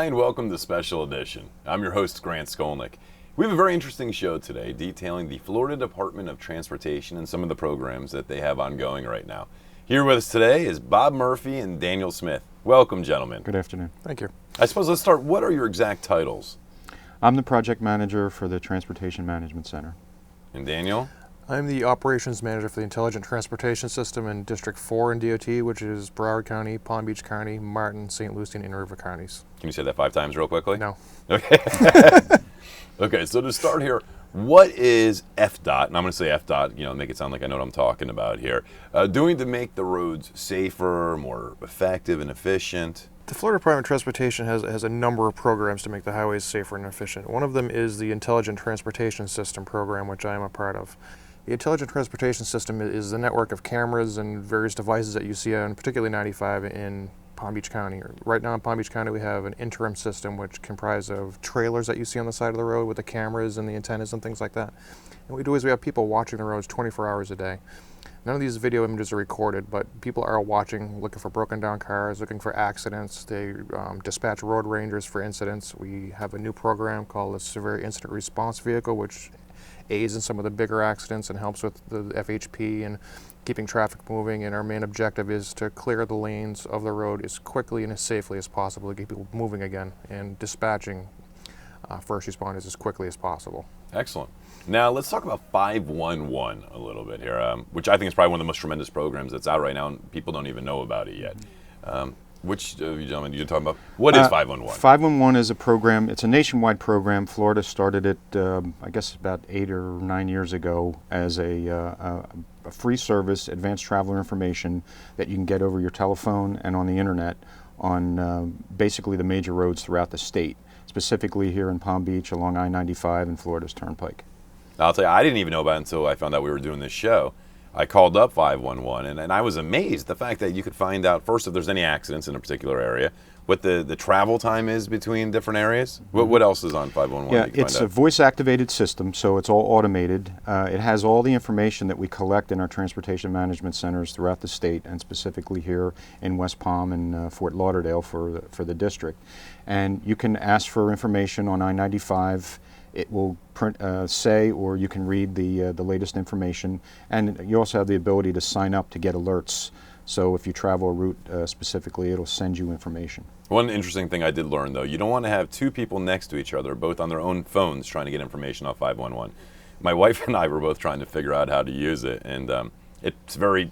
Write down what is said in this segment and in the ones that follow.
Hi and welcome to Special Edition. I'm your host, Grant Skolnick. We have a very interesting show today detailing the Florida Department of Transportation and some of the programs that they have ongoing right now. Here with us today is Bob Murphy and Daniel Smith. Welcome, gentlemen. Good afternoon. Thank you. I suppose let's start. What are your exact titles? I'm the project manager for the Transportation Management Center. And Daniel? I'm the operations manager for the Intelligent Transportation System in District 4 in DOT, which is Broward County, Palm Beach County, Martin, St. Lucie, and Inner River counties. Can you say that 5 times real quickly? No. Okay. Okay, so to start here, what is FDOT, and I'm going to say FDOT, make it sound like I know what I'm talking about here, doing to make the roads safer, more effective and efficient? The Florida Department of Transportation has a number of programs to make the highways safer and efficient. One of them is the Intelligent Transportation System program, which I am a part of. The Intelligent Transportation System is the network of cameras and various devices that you see on particularly 95 in Palm Beach County. Right now in Palm Beach County we have an interim system which comprises of trailers that you see on the side of the road with the cameras and the antennas and things like that. And what we do is we have people watching the roads 24 hours a day. None of these video images are recorded, but people are watching, looking for broken down cars, looking for accidents. They dispatch road rangers for incidents. We have a new program called the Severe Incident Response Vehicle, which aids in some of the bigger accidents and helps with the FHP and keeping traffic moving. And our main objective is to clear the lanes of the road as quickly and as safely as possible to keep people moving again and dispatching first responders as quickly as possible. Excellent. Now let's talk about 511 a little bit here, which I think is probably one of the most tremendous programs that's out right now, and people don't even know about it yet. Which of you gentlemen you're talking about? What is 511? 511 is a program. It's a nationwide program. Florida started it, I guess, about 8 or 9 years ago as a free service, advanced traveler information that you can get over your telephone and on the internet on basically the major roads throughout the state, specifically here in Palm Beach along I-95 and Florida's Turnpike. I'll tell you, I didn't even know about it until I found out we were doing this show. I called up 511, and I was amazed the fact that you could find out, first, if there's any accidents in a particular area, what the travel time is between different areas. What else is on 511? Yeah, it's a voice-activated system, so it's all automated. It has all the information that we collect in our transportation management centers throughout the state, and specifically here in West Palm and Fort Lauderdale for the district. And you can ask for information on I-95. It will print, say, or you can read the latest information, and you also have the ability to sign up to get alerts. So if you travel a route specifically, it'll send you information. One interesting thing I did learn, though, you don't want to have two people next to each other, both on their own phones, trying to get information off 511. My wife and I were both trying to figure out how to use it, and it's very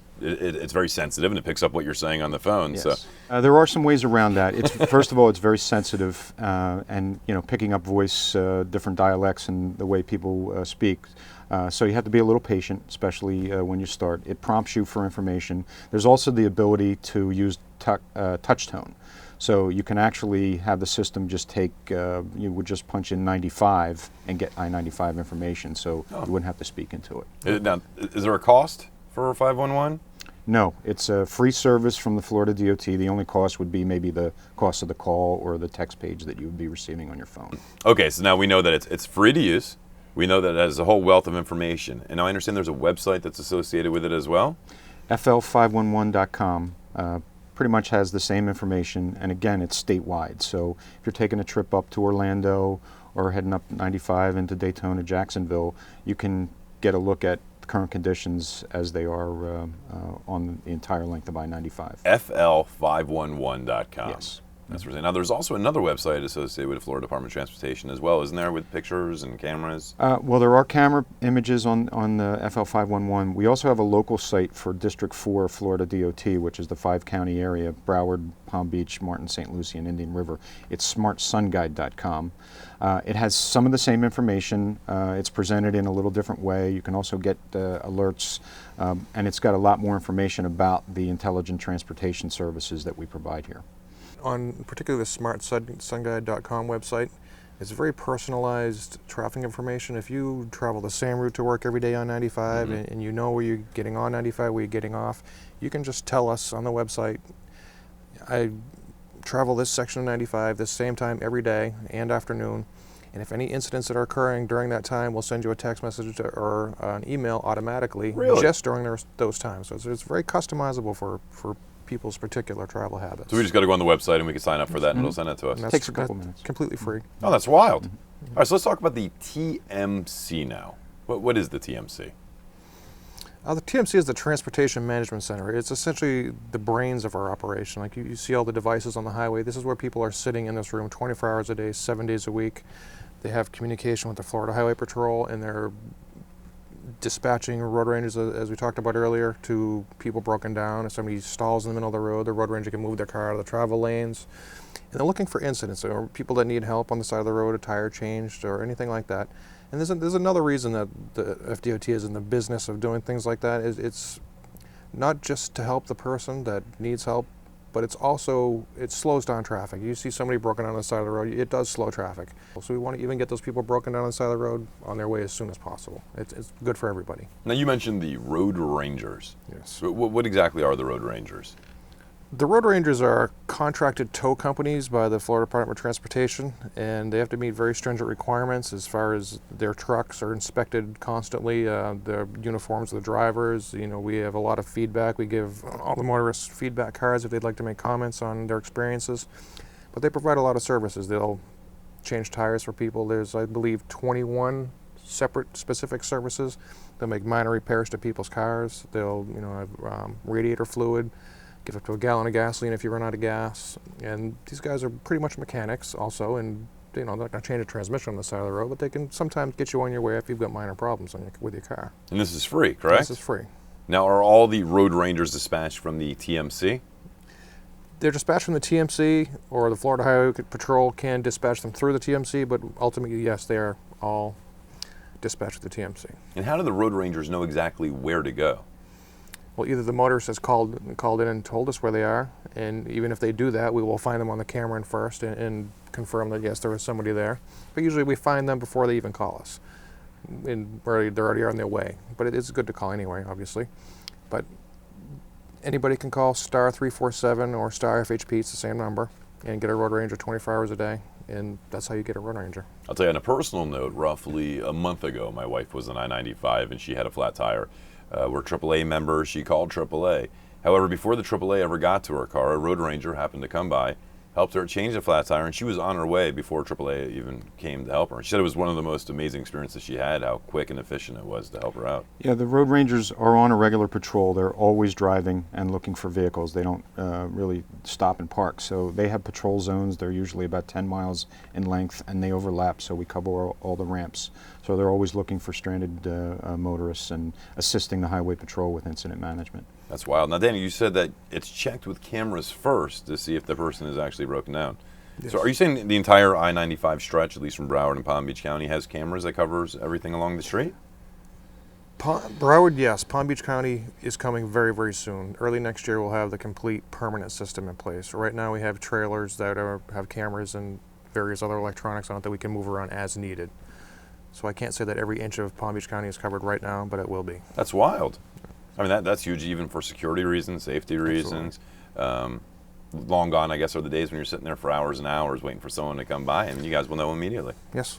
sensitive, and it picks up what you're saying on the phone. Yes. So there are some ways around that. First of all, it's very sensitive, and picking up voice, different dialects, and the way people speak. So you have to be a little patient, especially when you start. It prompts you for information. There's also the ability to use touch tone. So you can actually have the system just take, you would just punch in 95 and get I-95 information, so you wouldn't have to speak into it. Now, is there a cost for 511? No, it's a free service from the Florida DOT. The only cost would be maybe the cost of the call or the text page that you would be receiving on your phone. Okay, so now we know that it's free to use. We know that it has a whole wealth of information. And now I understand there's a website that's associated with it as well? FL511.com pretty much has the same information, and again, it's statewide. So if you're taking a trip up to Orlando or heading up 95 into Daytona, Jacksonville, you can get a look at current conditions as they are on the entire length of I-95. FL511.com. Yes. That's what. Now, there's also another website associated with the Florida Department of Transportation as well, isn't there, with pictures and cameras? Well, there are camera images on the FL511. We also have a local site for District 4 of Florida DOT, which is the 5-county area, Broward, Palm Beach, Martin, St. Lucie, and Indian River. It's smartsunguide.com. It has some of the same information. It's presented in a little different way. You can also get alerts, and it's got a lot more information about the intelligent transportation services that we provide here. On particularly the smartsunguide.com website, it's very personalized traffic information. If you travel the same route to work every day on 95 and you know where you're getting on 95, where you're getting off, you can just tell us on the website, I travel this section of 95 this same time every day and afternoon, and if any incidents that are occurring during that time, we'll send you a text message or an email automatically just during those times. So it's very customizable for people's particular travel habits. So we just got to go on the website and we can sign up for that and it'll send it to us. And that's, Takes a couple that's minutes. completely free. Oh, that's wild. All right, so let's talk about the TMC now. What is the TMC? The TMC is the Transportation Management Center. It's essentially the brains of our operation. Like you see all the devices on the highway. This is where people are sitting in this room 24 hours a day, 7 days a week. They have communication with the Florida Highway Patrol, and they're dispatching road rangers, as we talked about earlier, to people broken down. If somebody stalls in the middle of the road, the road ranger can move their car out of the travel lanes. And they're looking for incidents or people that need help on the side of the road, a tire changed or anything like that. And there's another reason that the FDOT is in the business of doing things like that. It's not just to help the person that needs help, but it slows down traffic. You see somebody broken down on the side of the road, it does slow traffic. So we want to even get those people broken down on the side of the road on their way as soon as possible. It's good for everybody. Now you mentioned the road rangers. Yes. What exactly are the road rangers? The road rangers are contracted tow companies by the Florida Department of Transportation, and they have to meet very stringent requirements as far as their trucks are inspected constantly, the uniforms of the drivers. You know, we have a lot of feedback. We give all the motorists feedback cards if they'd like to make comments on their experiences. But they provide a lot of services. They'll change tires for people. There's, I believe, 21 separate specific services. They'll make minor repairs to people's cars. They'll, have radiator fluid. Give up to a gallon of gasoline if you run out of gas. And these guys are pretty much mechanics also, and they're not going to change a transmission on the side of the road, but they can sometimes get you on your way if you've got minor problems with your car. And this is free, correct? This is free. Now, are all the road rangers dispatched from the TMC? They're dispatched from the TMC, or the Florida Highway Patrol can dispatch them through the TMC, but ultimately, yes, they are all dispatched with the TMC. And how do the road rangers know exactly where to go? Well, either the motorist has called in and told us where they are, and even if they do that, we will find them on the camera in first and confirm that, yes, there is somebody there. But usually we find them before they even call us, and they're already on their way. But it is good to call anyway, obviously. But anybody can call star 347 or star FHP, it's the same number, and get a road ranger 24 hours a day, and that's how you get a road ranger. I'll tell you, on a personal note, roughly a month ago, my wife was on I-95 and she had a flat tire. We're AAA members. She called AAA. However, before the AAA ever got to her car, a road ranger happened to come by, helped her change the flat tire, and she was on her way before AAA even came to help her. She said it was one of the most amazing experiences she had, how quick and efficient it was to help her out. Yeah, the road rangers are on a regular patrol. They're always driving and looking for vehicles. They don't really stop and park. So they have patrol zones. They're usually about 10 miles in length, and they overlap, so we cover all the ramps. So they're always looking for stranded motorists and assisting the highway patrol with incident management. That's wild. Now, Danny, you said that it's checked with cameras first to see if the person is actually broken down. Yes. So are you saying the entire I-95 stretch, at least from Broward and Palm Beach County, has cameras that covers everything along the street? Broward, yes. Palm Beach County is coming very, very soon. Early next year, we'll have the complete permanent system in place. Right now, we have trailers that have cameras and various other electronics on it that we can move around as needed. So I can't say that every inch of Palm Beach County is covered right now, but it will be. That's wild. I mean, that's huge even for security reasons, safety reasons. Long gone, I guess, are the days when you're sitting there for hours and hours waiting for someone to come by, and you guys will know immediately. Yes.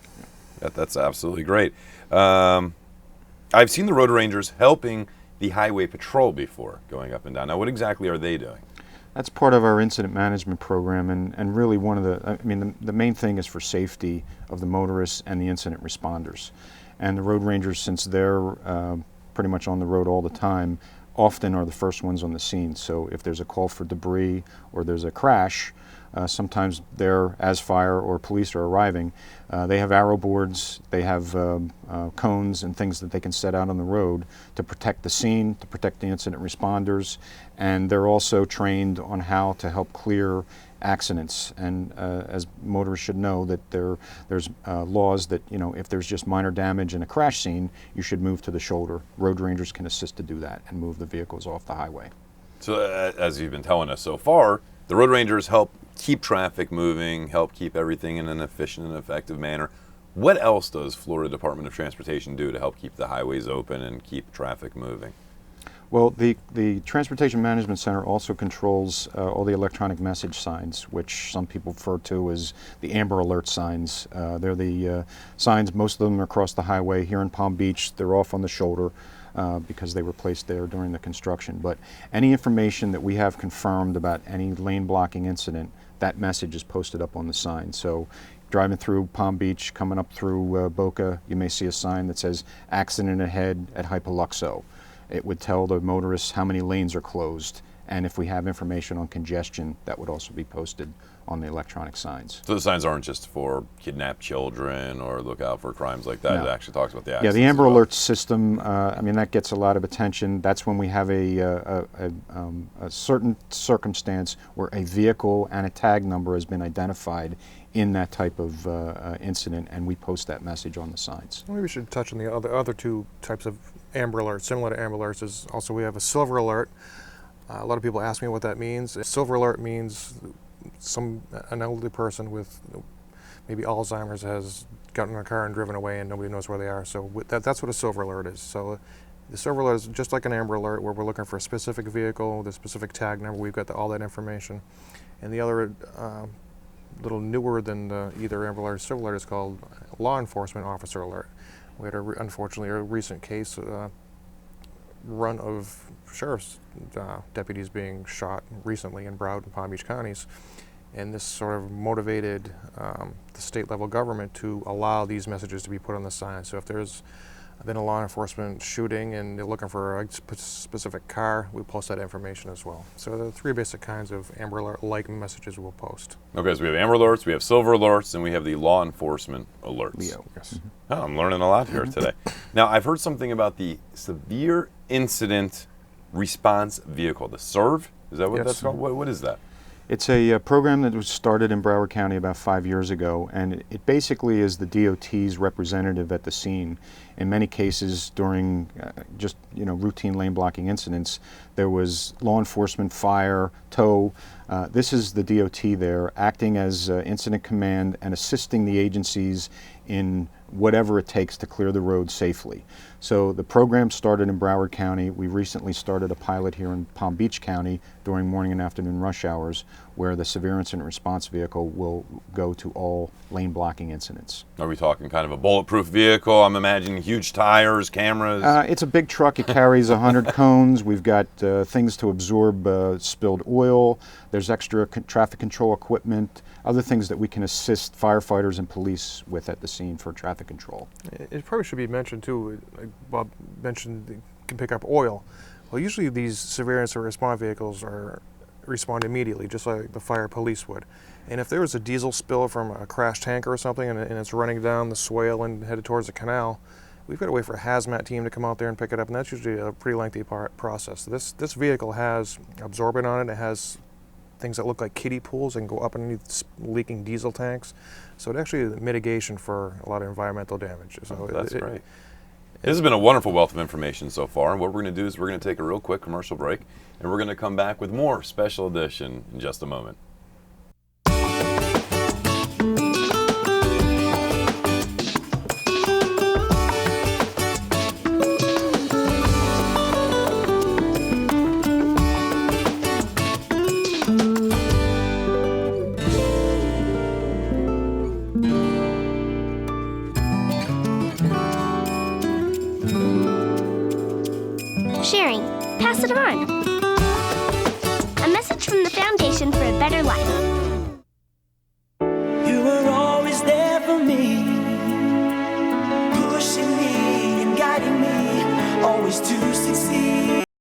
That's absolutely great. I've seen the road rangers helping the highway patrol before, going up and down. Now, what exactly are they doing? That's part of our incident management program, and really one of the main thing is for safety of the motorists and the incident responders. And the road rangers, since they're pretty much on the road all the time, often are the first ones on the scene. So if there's a call for debris or there's a crash, sometimes they're, as fire or police are arriving, they have arrow boards, they have cones and things that they can set out on the road to protect the scene, to protect the incident responders, and they're also trained on how to help clear accidents. And as motorists should know, that there's laws that, if there's just minor damage in a crash scene, you should move to the shoulder. Road rangers can assist to do that and move the vehicles off the highway. So as you've been telling us so far, the road rangers help keep traffic moving, help keep everything in an efficient and effective manner. What else does Florida Department of Transportation do to help keep the highways open and keep traffic moving? Well, the Transportation Management Center also controls all the electronic message signs, which some people refer to as the Amber Alert signs. They're the signs, most of them are across the highway. Here in Palm Beach, they're off on the shoulder because they were placed there during the construction. But any information that we have confirmed about any lane blocking incident, that message is posted up on the sign. So driving through Palm Beach, coming up through Boca, you may see a sign that says accident ahead at Hypoluxo. It would tell the motorists how many lanes are closed, and if we have information on congestion, that would also be posted on the electronic signs. So the signs aren't just for kidnapped children or look out for crimes like that. No. It actually talks about the Yeah, accidents. the Amber as well. Alert system, I mean, that gets a lot of attention. That's when we have a certain circumstance where a vehicle and a tag number has been identified in that type of incident, and we post that message on the signs. Maybe we should touch on the other two types of Amber Alerts. Similar to Amber Alerts is also we have a Silver Alert. A lot of people ask me what that means. A Silver Alert means an elderly person with maybe Alzheimer's has gotten in a car and driven away and nobody knows where they are. So that's what a Silver Alert is. So the Silver Alert is just like an Amber Alert where we're looking for a specific vehicle, the specific tag number. We've got all that information. And the other little newer than either Amber Alert or Silver Alert is called Law Enforcement Officer Alert. We had unfortunately a recent case, run of sheriff's deputies being shot recently in Broward and Palm Beach counties, and this sort of motivated the state level government to allow these messages to be put on the sign. So if there's been a law enforcement shooting and they're looking for a specific car, we post that information as well. So there are three basic kinds of Amber Alert-like messages we'll post. Okay, so we have Amber Alerts, we have Silver Alerts, and we have the Law Enforcement Alerts. Leo. Yes. Oh, I'm learning a lot here today. Now, I've heard something about the Severe Incident Response Vehicle, the SERV? Is that what Yes. that's called? What is that? It's a program that was started in Broward County about 5 years ago, and it basically is the DOT's representative at the scene. In many cases, during just routine lane blocking incidents, there was law enforcement, fire, tow. This is the DOT there, acting as incident command and assisting the agencies in whatever it takes to clear the road safely. So the program started in Broward County. We recently started a pilot here in Palm Beach County during morning and afternoon rush hours, where the severe incident response vehicle will go to all lane blocking incidents. Are we talking kind of a bulletproof vehicle? I'm imagining huge tires, cameras. It's a big truck. It carries 100 cones. We've got things to absorb spilled oil. There's extra traffic control equipment, other things that we can assist firefighters and police with at the scene for traffic control. It probably should be mentioned too, like Bob mentioned, it can pick up oil. Well, usually these severe incident response vehicles respond immediately, just like the fire police would. And if there was a diesel spill from a crashed tanker or something and it's running down the swale and headed towards the canal, we've got to wait for a hazmat team to come out there and pick it up, and that's usually a pretty lengthy process. This vehicle has absorbent on it. It has things that look like kiddie pools and go up underneath leaking diesel tanks. So it actually is a mitigation for a lot of environmental damage. So That's great. This has been a wonderful wealth of information so far, and what we're going to do is we're going to take a real quick commercial break, and we're going to come back with more Special Edition in just a moment. Sharing. Pass it on. A message from the Foundation for a Better Life. You were always there for me, pushing me and guiding me, always to succeed.